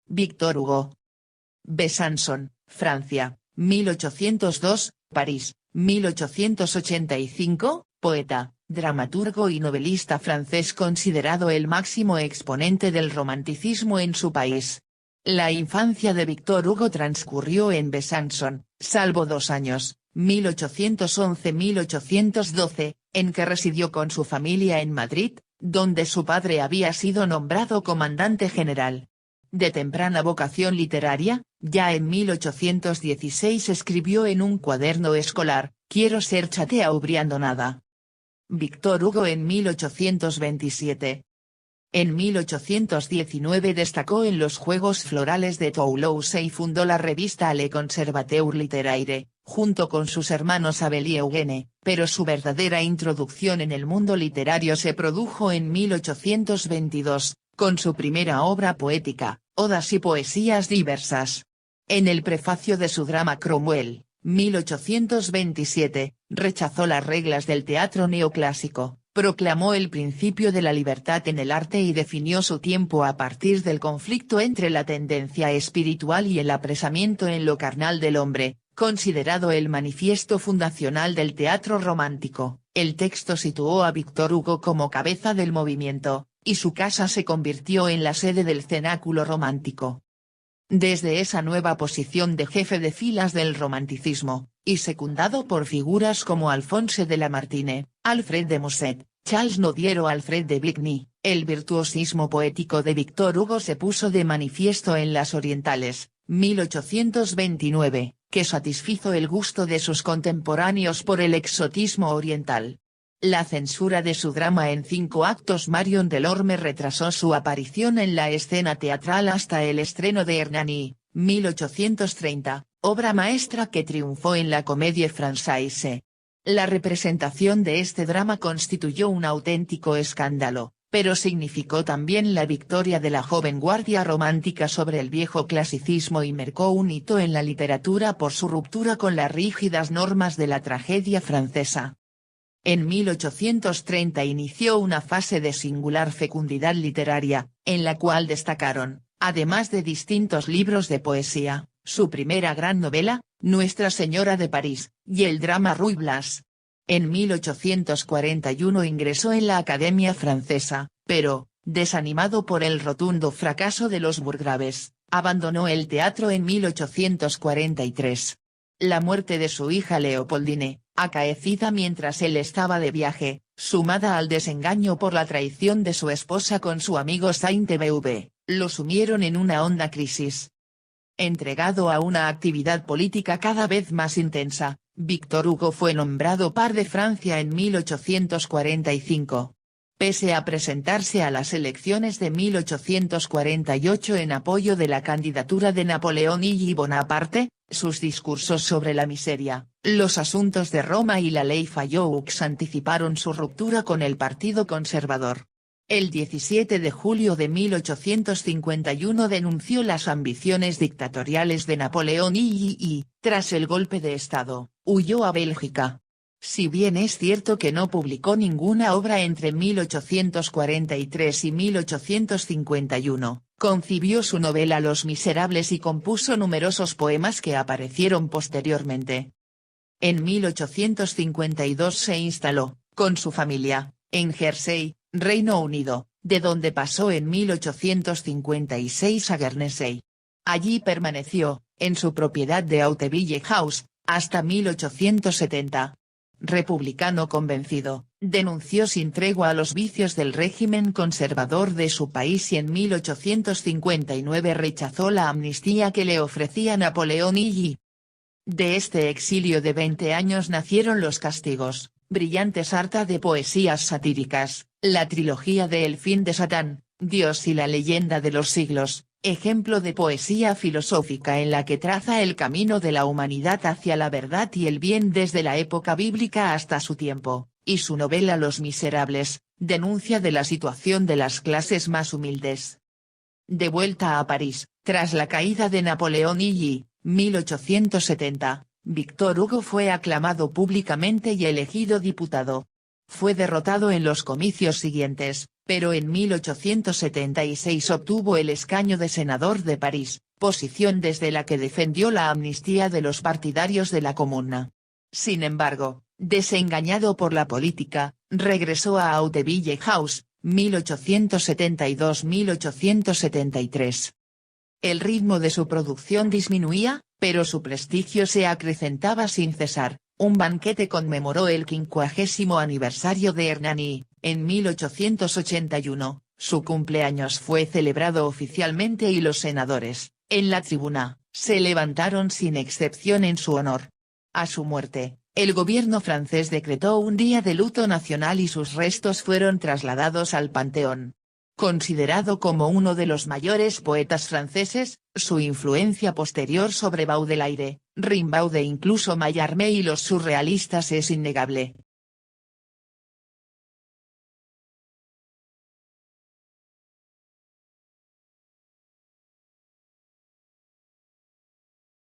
Victor Hugo. Besançon, Francia, 1802, París, 1885, poeta, dramaturgo y novelista francés considerado el máximo exponente del romanticismo en su país. La infancia de Victor Hugo transcurrió en Besançon, salvo 2 años, 1811-1812, en que residió con su familia en Madrid, donde su padre había sido nombrado comandante general. De temprana vocación literaria, ya en 1816 escribió en un cuaderno escolar, «Quiero ser Chateaubriand nada». Victor Hugo en 1827. En 1819 destacó en los Juegos Florales de Toulouse y fundó la revista Le Conservateur littéraire, junto con sus hermanos Abel y Eugène, pero su verdadera introducción en el mundo literario se produjo en 1822, con su primera obra poética, Odas y poesías diversas. En el prefacio de su drama Cromwell, 1827, rechazó las reglas del teatro neoclásico, proclamó el principio de la libertad en el arte y definió su tiempo a partir del conflicto entre la tendencia espiritual y el apresamiento en lo carnal del hombre, considerado el manifiesto fundacional del teatro romántico. El texto situó a Victor Hugo como cabeza del movimiento, y su casa se convirtió en la sede del cenáculo romántico. Desde esa nueva posición de jefe de filas del romanticismo, y secundado por figuras como Alphonse de Lamartine, Alfred de Musset, Charles Nodier o Alfred de Vigny, el virtuosismo poético de Victor Hugo se puso de manifiesto en Las Orientales, 1829, que satisfizo el gusto de sus contemporáneos por el exotismo oriental. La censura de su drama en 5 actos Marion Delorme retrasó su aparición en la escena teatral hasta el estreno de Hernani, 1830, obra maestra que triunfó en la Comédie Française. La representación de este drama constituyó un auténtico escándalo, pero significó también la victoria de la joven guardia romántica sobre el viejo clasicismo y marcó un hito en la literatura por su ruptura con las rígidas normas de la tragedia francesa. En 1830 inició una fase de singular fecundidad literaria, en la cual destacaron, además de distintos libros de poesía, su primera gran novela, Nuestra Señora de París, y el drama Ruy Blas. En 1841 ingresó en la Academia Francesa, pero, desanimado por el rotundo fracaso de los burgraves, abandonó el teatro en 1843. La muerte de su hija Leopoldine, acaecida mientras él estaba de viaje, sumada al desengaño por la traición de su esposa con su amigo Sainte-Beuve, lo sumieron en una honda crisis. Entregado a una actividad política cada vez más intensa, Victor Hugo fue nombrado par de Francia en 1845. Pese a presentarse a las elecciones de 1848 en apoyo de la candidatura de Napoleón y Bonaparte, sus discursos sobre la miseria, los asuntos de Roma y la ley Falleux anticiparon su ruptura con el Partido Conservador. El 17 de julio de 1851 denunció las ambiciones dictatoriales de Napoleón y, tras el golpe de Estado, huyó a Bélgica. Si bien es cierto que no publicó ninguna obra entre 1843 y 1851, concibió su novela Los Miserables y compuso numerosos poemas que aparecieron posteriormente. En 1852 se instaló, con su familia, en Jersey, Reino Unido, de donde pasó en 1856 a Guernsey. Allí permaneció, en su propiedad de Hauteville House, hasta 1870. Republicano convencido, denunció sin tregua los vicios del régimen conservador de su país y en 1859 rechazó la amnistía que le ofrecía Napoleón y de este exilio de 20 años nacieron Los Castigos, brillante sarta de poesías satíricas, la trilogía de El fin de Satán, Dios y la leyenda de los siglos, ejemplo de poesía filosófica en la que traza el camino de la humanidad hacia la verdad y el bien desde la época bíblica hasta su tiempo, y su novela Los Miserables, denuncia de la situación de las clases más humildes. De vuelta a París, tras la caída de Napoleón y 1870, Victor Hugo fue aclamado públicamente y elegido diputado. Fue derrotado en los comicios siguientes, pero en 1876 obtuvo el escaño de senador de París, posición desde la que defendió la amnistía de los partidarios de la Comuna. Sin embargo, desengañado por la política, regresó a Hauteville House, 1872-1873. El ritmo de su producción disminuía, pero su prestigio se acrecentaba sin cesar. Un banquete conmemoró el 50º aniversario de Hernani, en 1881, su cumpleaños fue celebrado oficialmente y los senadores, en la tribuna, se levantaron sin excepción en su honor. A su muerte, el gobierno francés decretó un día de luto nacional y sus restos fueron trasladados al Panteón. Considerado como uno de los mayores poetas franceses, su influencia posterior sobre Baudelaire, Rimbaud e incluso Mallarmé y los surrealistas es innegable.